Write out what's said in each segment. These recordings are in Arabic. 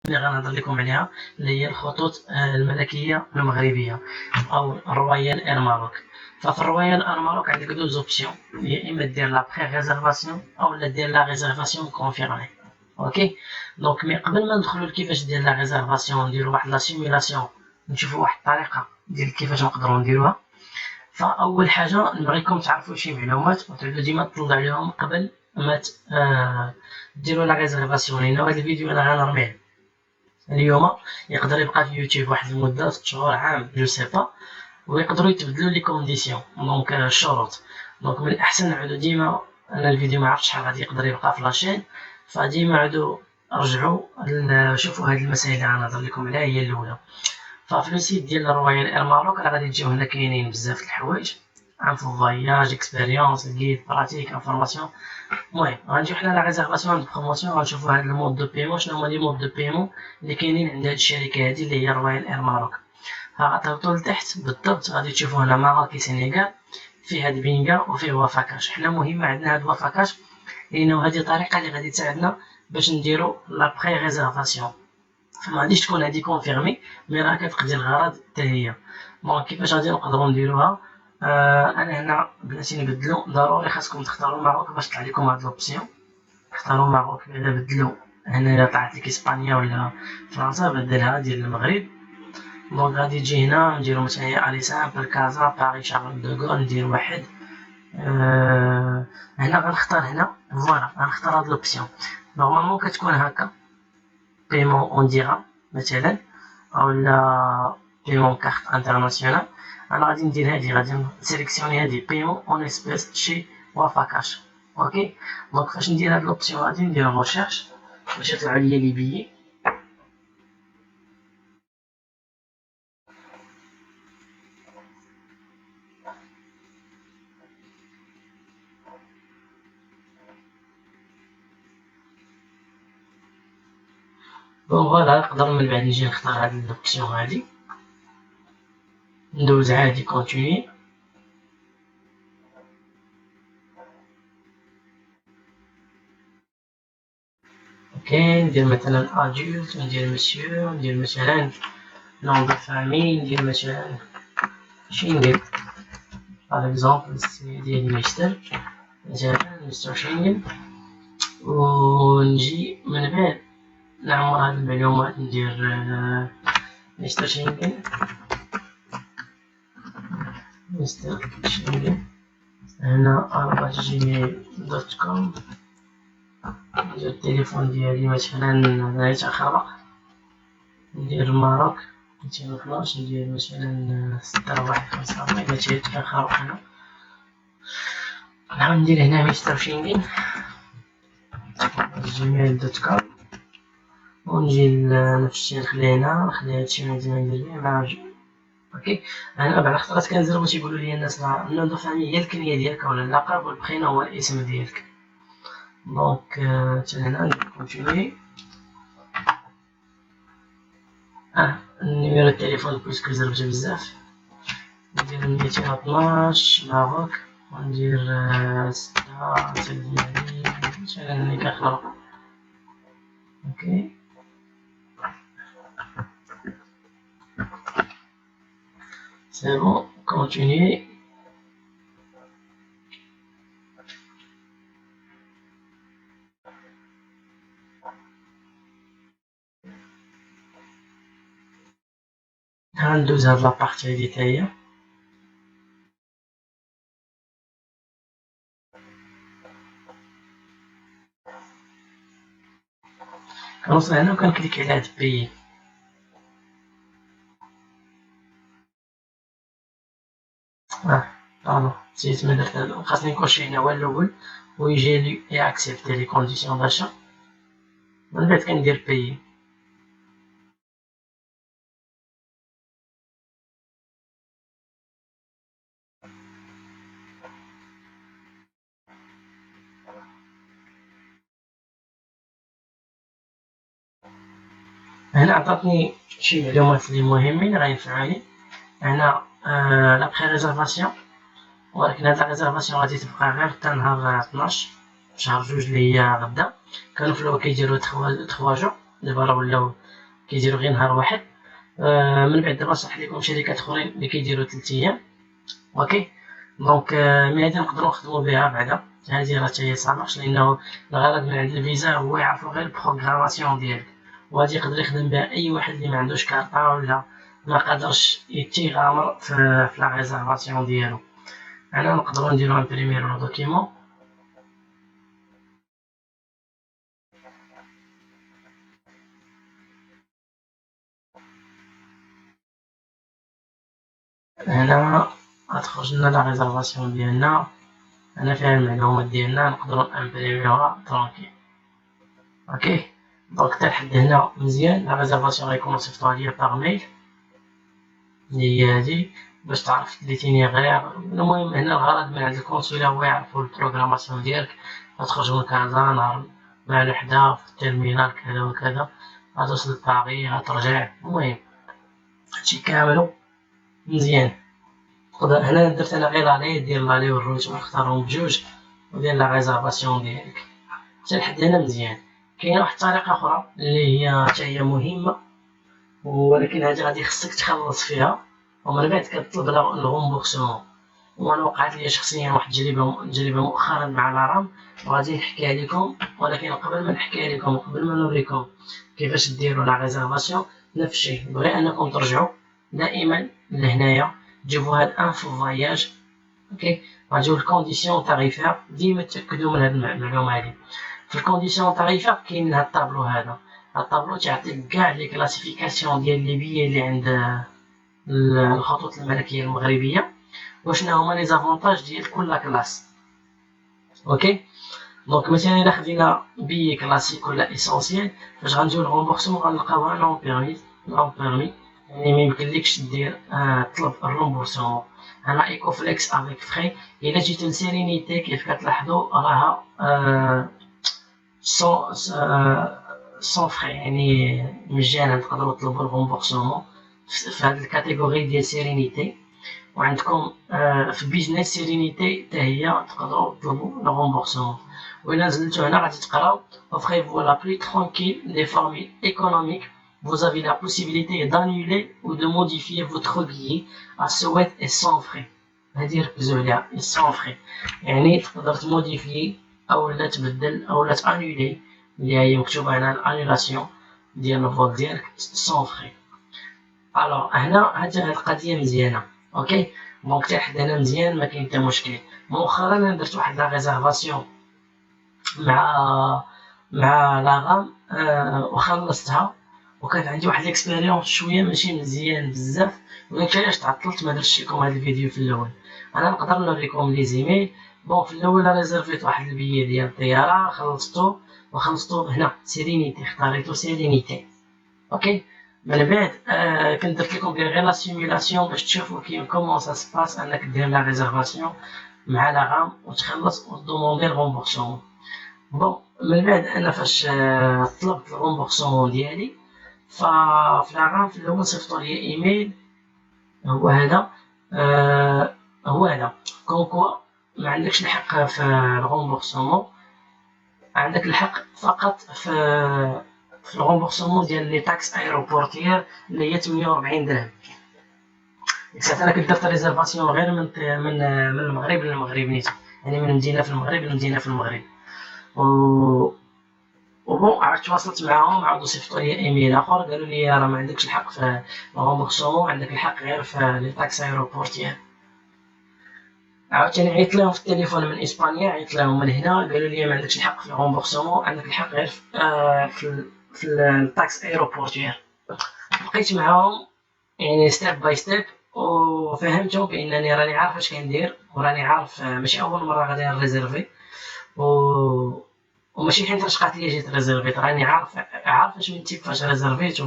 اللي غنهضر لكم عليها اللي هي الخطوط الملكيه المغربيه او الرويال اير ماروك. ففي الرويال اير ماروك عندك دوز اوبسيون، يا اما دير لا بري ريزرفاسيون او لا دير لا ريزرفاسيون كونفيرمي. اوكي، دونك مي قبل ما ندخلو لكيفاش دير لا ريزرفاسيون نديرو واحد لا سيمولاسيون، نشوفو واحد الطريقه ديال كيفاش نقدروا نديروها. فاول حاجه نبغيكم تعرفوا شي معلومات وتعودوا ديما تطلعوا عليهم قبل ما ديروا لا ريزرفاسيون، لان هذا الفيديو انا غنرميه اليوم، يقدر يبقى في يوتيوب واحد المده 6 شهور عام جو سي با، ويقدروا يتبدلوا لي كونديسيون دونك الشروط. دونك من الاحسن نعودوا ديما، انا الفيديو ما عرفتش شحال غادي يقدر يبقى في لاشين، فديما عودوا رجعوا شوفوا هاد المسائل اللي غنهضر لكم عليها. هي الاولى، ففي لو سيت ديال رويال اير ماروك راه غادي تجيو هنا كاينين بزاف د الحوايج، انفو فواياج، اكسبيريونس، غيد، براتيك، انفورماسيون. المهم غنجيو حنا لا ريزرفاسيون دو بروموسيون، غنشوفو هاد المود دو بيمون، شنو هما لي مود دو بيمون اللي كاينين عند هاد الشركه هادي اللي هي رويال اير ماروك. غتهبطوا لتحت بالضبط غادي تشوفوا هنا ماروكي سينيغال، فيه هاد بينغا وفيه وافاكاش. حنا مهمه عندنا هاد وافاكاش لانه هادي طريقه اللي غادي تساعدنا باش نديرو لا بري ريزرفاسيون، فما غاديش تكون هادي كونفيرمي مي راه كتقضي الغرض حتى هي. دونك كيفاش غادي نقدروا نديروها؟ انا هنا بلاتي نبدلو، ضروري خاصكم تختاروا ماروك باش تطلع لكم هاد لوبسيون. اختاروا ماروك، الا بدلو هنا الا طلعت لك اسبانيا ولا فرنسا بدلها ديال المغرب. دونك غادي تجي هنا نديرو مثلا الي سامبل كازا باري شارل دوغول، ندير واحد. هنا غنختار هنا فوالا غنختار هاد لوبسيون. نورمالمون كتكون هكا بيمون اون ديرام مثلا، اولا بيمون كارت انترناسيونال. انا غادي ندير هادي، غادي نسيليكسيوني هادي بيمون اون اسبيس تشي وافاكاش. اوكي، دونك فاش ندير هاد لوبسيون غادي ندير ريشيرش باش يطلعوا لي لي بيي. دونك فوالا نقدر من بعد نجي نختار هاد لوبسيون هادي، ندوز عادي كونتيني. اوكي، ندير مثلا ادولت، ندير مسيو، ندير مثلا نون دو فامي، ندير مثلا شي ندير باغ اكزومبل سي ديال ميستر، مثلا مستر شينغن. ونجي من بعد نعمر هاد المعلومات، ندير مستر شينغن، مستر شينغن هنا @gmail.com. ندير التليفون ديالي مثلا نهاية خرق، ندير الماروك 212، ندير مثلا 6155 نهاية خرق هنا. نعاود ندير هنا مستر شينغن gmail.com، ونجي نفس الشي نخلي هنا، نخلي هادشي مزيان ندير ليه نعاود. اوكي، انا بعض الخطرات كنزرب تيقولوا لي الناس راه النون دو فامي هي الكنيه ديالك ولا اللقب، والبخينا هو الاسم ديالك. دونك حتى هنا ندير كونتيني. نيميرو التليفون بويسكو زربت بزاف، ندير 212 ماروك، وندير 6 ديالي مثلا اللي كنخلو. اوكي، سي بون كونتيني. غندوز هاد لابارتي هادي تا هي. كنوصل هنا وكنكليك على هاد بي. باردون نسيت ما درت هادو، خاصني نكوشي هنا هو الاول ويجي لي اكسبتي لي كونديسيون داشا، من بعد كندير بي. هنا عطاتني شي معلومات اللي مهمين غينفعوني. هنا لا بري ريزرفاسيون، ولكن هاد لا ريزرفاسيون غادي تبقى غير حتى نهار 12 شهر جوج اللي هي غدا. كانوا في الاول كيديرو 3 جو، دابا راه ولاو كيديروا غير نهار واحد. من بعد دابا شرحت لكم شركات اخرين اللي كيديروا 3 ايام. اوكي دونك مي هادي نقدروا نخدموا بها بعدا. هادي راه هي صافاش، لانه الغرض من عند الفيزا هو يعرفوا غير البروغراماسيون ديالك، وهادي يقدر يخدم بها اي واحد اللي ما عندوش كارطه ولا ما قادرش يتيغامر في لا ريزرفاسيون ديالو. انا نقدروا نديرو امبريميرو لو دوكيمون. هنا غتخرج لنا لا ريزرفاسيون ديالنا، هنا فيها المعلومات ديالنا، نقدروا امبريميوها ترونكيل. اوكي دونك حتى لحد هنا مزيان. لا ريزرفاسيون غيكون نصيفطوها ليا باغ ميل اللي هي هادي باش تعرف ليتينيغير. المهم هنا الغرض من عند الكونسولا هو يعرفوا البروغراماسيون ديالك، غتخرج من كازا نهار مع الوحدة في التيرمينال كذا وكذا، غتوصل لباغي غترجع. المهم هادشي كامل مزيان. هنا درت انا غير لالي، دير لالي والروت ونختارهم بجوج ودير لا ريزرفاسيون ديالك. حتى لحد هنا مزيان. كاينه واحد الطريقه اخرى اللي هي حتى هي مهمه، ولكن هادي غادي خصك تخلص فيها ومن بعد كتطلب الغومبورسمون. وانا وقعت لي شخصيا واحد تجربه مؤخرا مع لارام، وغادي نحكيها لكم. ولكن قبل ما نحكيها لكم وقبل ما نوريكم كيفاش ديروا لا ريزرفاسيون، نفس الشيء بغي انكم ترجعوا دائما لهنايا تجيبوا هاد انفو فواياج. اوكي غتجيو الكونديسيون تاريفير، ديما تاكدوا من هاد المعلومه هادي. في الكونديسيون تاريفير كاين هاد الطابلو هذا. الطابلو تيعطيك كاع لي كلاسيفيكاسيون ديال لي بيي اللي عند الخطوط الملكيه المغربيه، وشنو هما لي زافونتاج ديال كل كلاس. اوكي دونك مثلا الا خدينا بي كلاسيك ولا اسونسيال، فاش غنجيو الغومبورسمون غنلقاوها نون بيرمي. يعني ما يمكنلكش دير طلب الرومبورسمون. انا ايكو فليكس افيك فري. الا جيت لسيرينيتي كيف كتلاحظوا راها سون فري، يعني مجانا تقدروا تطلبوا الغومبورسمون في هاد الكاتيجوري ديال سيرينيتي. وعندكم في بيزنس سيرينيتي حتى هي تقدروا تطلبوا لو رومبورسمون. وإلا نزلتو هنا غادي تقراو offrez-vous la plus tranquille des formules économiques, vous avez la possibilité d'annuler ou de modifier votre billet à souhait et sans frais. هادي ركزوا عليها sans frais، يعني تقدر تموديفي اولا تبدل اولا تانولي اللي هي مكتوبه هنا الانيلاسيون ديال الفول ديالك sans frais. الوغ هنا هاد القضيه مزيانه. اوكي دونك حتى حد هنا مزيان ما كاين حتى مشكل. مؤخرا انا درت واحد لا ريزرفاسيون مع لاغام وخلصتها، وكانت عندي واحد الاكسبيريونس شويه ماشي مزيان بزاف، ولكن علاش تعطلت ما درتش لكم هذا الفيديو في الاول. انا نقدر نوريكم لي زيميل. بون في الاول ريزرفيت واحد البيي ديال الطياره، خلصتو هنا سيرينيتي، اختاريتو سيرينيتي. اوكي من بعد كنت درت لكم غير لا سيمولاسيون باش تشوفوا كومون سا سباس انك دير لا ريزرفاسيون مع لاغام وتخلص ودوموندي الغومبورسمون. بون من بعد انا فاش طلبت الغومبورسمون ديالي ففي لاغام في الاول صيفطوا لي ايميل هو هذا كونكوا ما عندكش الحق في الغومبورسمون، عندك الحق فقط في الغومبورسمون ديال لي تاكس ايروبورتيير اللي هي 48 درهم. ساعات انا كنت درت ريزرفاسيون غير من المغرب للمغرب نيت، يعني من مدينه في المغرب لمدينه في المغرب. وبون عاد تواصلت معاهم، عاودوا صيفطوا لي ايميل اخر قالوا لي راه ما عندكش الحق في الغومبورسمون، عندك الحق غير في لي تاكس ايروبورتيير. عاوتاني عيطت لهم في التليفون من اسبانيا، عيطت لهم من هنا قالوا لي ما عندكش الحق في الغومبورسمون، عندك الحق غير في التاكس ايروبورتيير. بقيت معاهم يعني ستيب باي ستيب، وفهمتهم بانني راني عارف اش كندير، وراني عارف ماشي اول مره غادي نريزيرفي، وماشي حيت رشقات لي جيت ريزيرفيت، راني عارف اش من تيب فاش ريزيرفيت.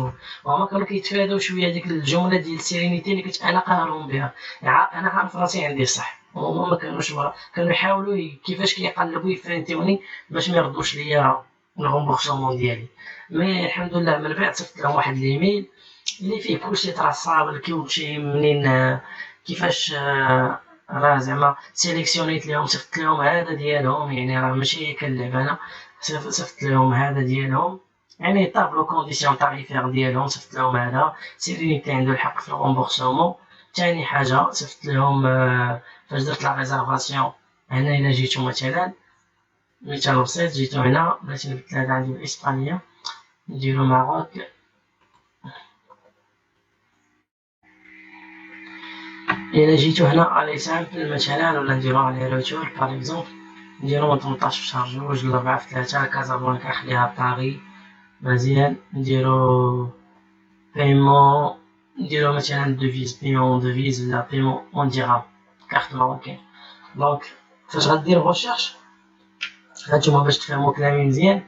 وهما كانوا كيتفاداو شويه ديك الجمله ديال سيرينيتي اللي كنت انا قاهرهم بها. يعني انا عارف راسي عندي صح، وهما ما كانوش كانوا يحاولوا كيفاش كيقلبوا يفهموني باش ما يردوش ليا الغومبورسمون ديالي. مي الحمد لله من بعد صيفط لهم واحد الايميل اللي فيه كلشي تراسابل، كلشي منين كيفاش راه زعما سيليكسيونيت لهم، صيفط لهم هذا ديالهم، يعني راه ماشي كنلعب انا، صيفط لهم هذا ديالهم يعني طابلو كونديسيون تاريفير ديالهم صيفط لهم هذا، سيرينيتي عنده الحق في الغومبورسمون. تاني حاجة صيفط لهم فاش درت لا ريزرفاسيون هنا إلا جيتو مثلا مثال بسيط، جيتو هنا بغيتي نبدل هذا عندي بالإسبانية نديرو ماروك. إلا جيتو هنا ألي سامبل مثلا ولا نديرو على روتور باغ إكزومبل نديرو من 18 في شهر جوج ل4 في 3 كازابلانكا نخليها باغي مزيان. نديرو بايمون نديرو مثلا دوفيز بايمون دوفيز ولا بايمون اون ديرهام كارت ماروكين. دونك فاش غدير غوشيرش هانتوما باش تفهمو كلامي مزيان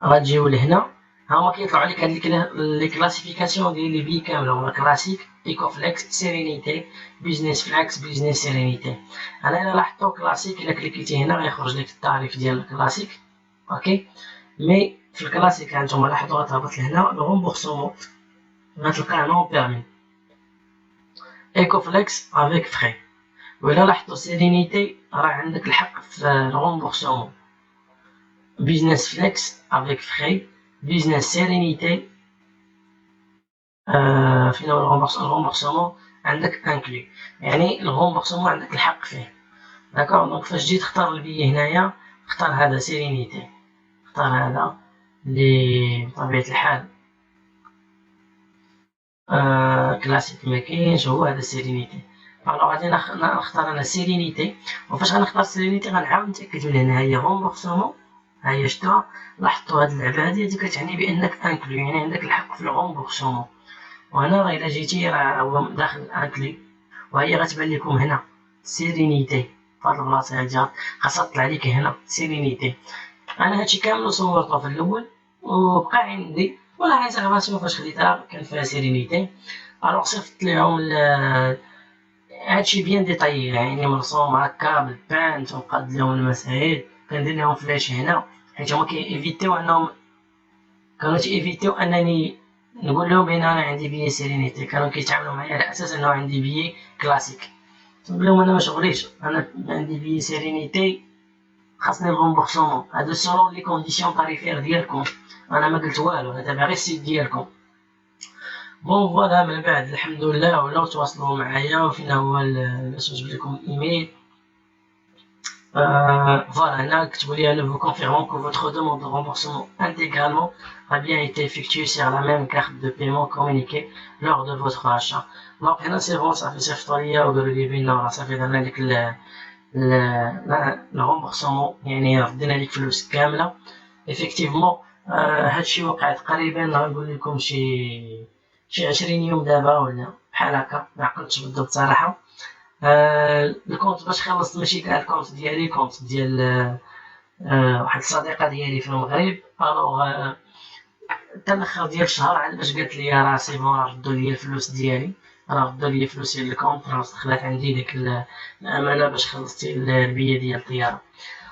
غتجيو لهنا هاهما كيطلعو ليك هاد لي كلاسيفيكاسيون ديال لي بي كاملة هما كلاسيك ايكو فليكس سيرينيتي بيزنس فليكس بيزنس سيرينيتي. انا الا لاحظتو كلاسيك الا كليكيتي هنا غيخرج لك التعريف ديال الكلاسيك اوكي. مي في الكلاسيك هانتوما لاحظوا غتهبط لهنا الغومبورسمون غتلقاه نون بيرمي ايكو فليكس افيك فخي. وإلا لاحظتو سيرينيتي راه عندك الحق في الغومبورسمون بيزنس فليكس افيك فخي بيزنس سيرينيتي فين هو الغومبورسمون عندك انكلي يعني الغومبورسمون عندك الحق فيه داكوغ. دونك فاش تجي تختار البي هنايا اختار هذا سيرينيتي، اختار هذا لي بطبيعة الحال كلاسيك مكاينش هو هذا سيرينيتي. الوغ غادي نختار انا سيرينيتي. وفاش غنختار سيرينيتي غنعاود نتاكدو لهنا هي غومبورسمون هي شتوها. لاحظتو هاد اللعبة هادي كتعني بانك انكلو يعني عندك الحق في الغومبورسمون. وهنا راه الا جيتي راه هو داخل انكلي وهي غتبان لكم هنا سيرينيتي فهاد البلاصة هادي خاصها تطلع ليك هنا سيرينيتي. انا هادشي كامل صورته في الاول وبقى عندي ولا ريزيرفاسيون فاش خديتها كان فيها سيرينيتي. الوغ صيفط ليهم هادشي بيان ديطايي يعني مرسوم هكا بالبانت ومقاد لهم المسائل كندير لهم فلاش هنا حيت هما كيفيتيو انهم كانوا تيفيتيو انني نقول لهم بان انا عندي بي سيرينيتي. كانوا كيتعاملوا معايا على اساس انه عندي بي كلاسيك. نقول لهم انا ما شغليش انا عندي بي سيرينيتي خاصني الغومبورسمون هادو سولون لي كونديسيون تاريفير ديالكم. انا ما قلت والو انا تابع غير السيت ديالكم. بون فوالا من بعد الحمد لله ولاو تواصلوا معايا وفينا هو باش نجيب لكم الايميل. Voilà, هنا كتبوا لي nous vous confirmons que votre demande de remboursement intégralement a bien été effectuée sur la même carte de paiement communiquée lors de votre achat. Donc هنا سي بون صافي صيفطوا ليا وقالوا لي بان راه صافي درنا لك الغومبورسمون يعني ردينا لك فلوس كامله. ايفيكتيفمون هادشي وقع تقريبا غنقول لكم شي 20 يوم دابا ولا بحال هكا ما عقلتش بالضبط صراحه. الكونت باش خلصت ماشي كاع الكونت ديالي كونت ديال واحد الصديقه ديالي في المغرب. الوغ حتى الاخر ديال الشهر عاد باش قالت لي راه سي بون ردوا لي الفلوس ديالي راه ردوا لي فلوسي للكونت راه دخلت عندي ديك الامانه باش خلصتي البيه ديال الطياره.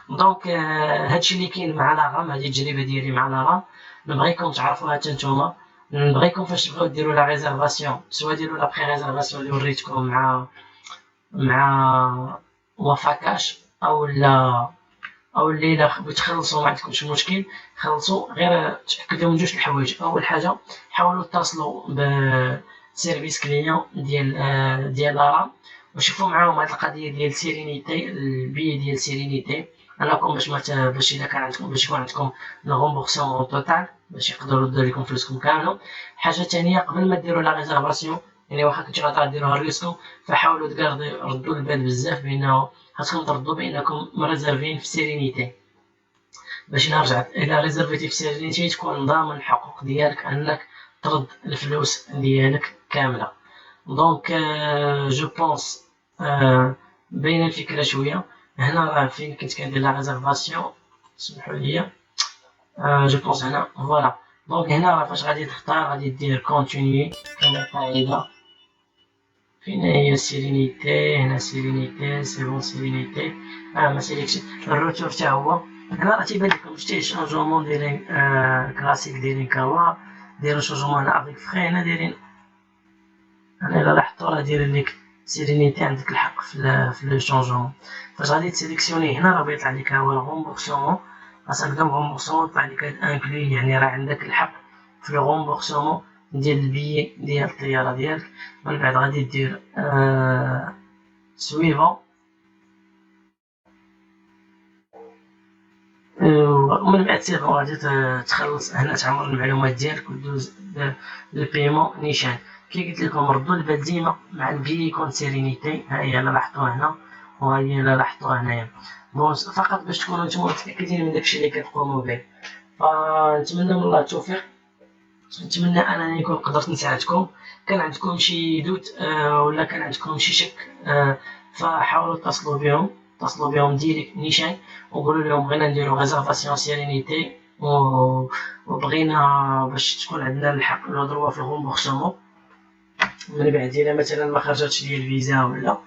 دونك هادشي اللي كاين مع لاغام هادي التجربه ديالي مع لاغام نبغيكم تعرفوها حتى نتوما. نبغيكم فاش تبغيو ديروا لا ريزرفاسيون سوا ديروا لا بري ريزرفاسيون اللي وريتكم مع وفاكاش او لا او اللي الا بغيتو تخلصوا ما عندكمش مشكل خلصوا غير تاكدوا من جوج الحوايج. اول حاجه حاولوا تتصلوا بسيرفيس كليون ديال لارام وشوفوا معاهم هاد القضيه ديال سيرينيتي البي ديال سيرينيتي انكم باش الا كان عندكم باش يكون عندكم الغومبورسمون توتال باش يقدروا يردوا لكم فلوسكم كامله. حاجه ثانيه قبل ما ديروا لا ريزرفاسيون يعني واخا كنتو غاديروها ريسكو فحاولوا ردوا البال بزاف بانه خاصكم تردوا بانكم مريزرفين في سيرينيتي باش الا رجعت الى ريزرفيتي في سيرينيتي تكون ضامن الحقوق ديالك انك ترد الفلوس ديالك كامله. دونك جو بونس باينه الفكره شويه. هنا راه فين كنت كندير لا ريزرفاسيون سمحوا لي جو بونس هنا فوالا. دونك هنا راه فاش غادي تختار غادي دير كونتينيي كما قاعده فين هي سيرينيتي هنا سيرينيتي سي بون سيرينيتي ما سيليكشن الروتور حتى هو. هنا راه تيبان لكم شتي شونجمون دايرين كلاسيك دايرين كوا دايرين شونجمون هنا افيك فخي هنا دايرين. انا الا لاحظتو راه دايرين ليك سيرينيتي عندك الحق في لو شونجمون. فاش غادي تسيليكسيوني هنا راه بيطلع لك هو الغومبورسمون غتلقى الغومبورسمون طلع لك هاد انكلوي، يعني راه عندك الحق في الغومبورسمون ديال البيي ديال الطياره ديالك. من بعد غادي دير سويفون، ومن بعد سي بون غادي تخلص هنا تعمر المعلومات ديالك ودوز للبيمون نيشان. كي قلت لكم ردوا البال ديما مع البيي كون سيرينيتي، ها هي الا لاحظتوها هنا وها هي الا لاحظتوها هنايا، بون فقط باش تكونوا نتوما متاكدين من داكشي اللي كتقوموا به. فنتمنى من الله التوفيق، نتمنى انني نكون قدرت نساعدكم. كان عندكم شي دوت ولا كان عندكم شي شك فحاولوا اتصلوا بهم ديريكت نيشان وقولوا لهم بغينا نديرو ريزرفاسيون سيرينيتي وبغينا باش تكون عندنا الحق لو دروا في الغومبورسمون من بعد الا مثلا ما خرجتش ليا الفيزا ولا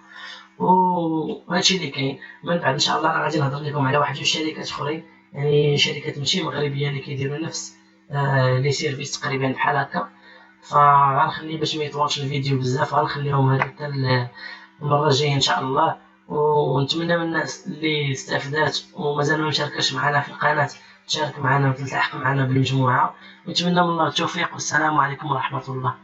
وهادشي اللي كاين. من بعد ان شاء الله غادي نهضر لكم على واحد جوج شركات اخرين، يعني شركات ماشي مغربيه اللي كيديروا نفس لي سيرفيس تقريبا بحال هكا. فغنخلي باش ما يطولش الفيديو بزاف، غنخليهم هذا حتى المره الجايه ان شاء الله. ونتمنى من الناس اللي استفدات ومازال ما مشاركاش معنا في القناه تشارك معنا وتلتحق معنا بالمجموعه، ونتمنى من الله التوفيق، والسلام عليكم ورحمه الله.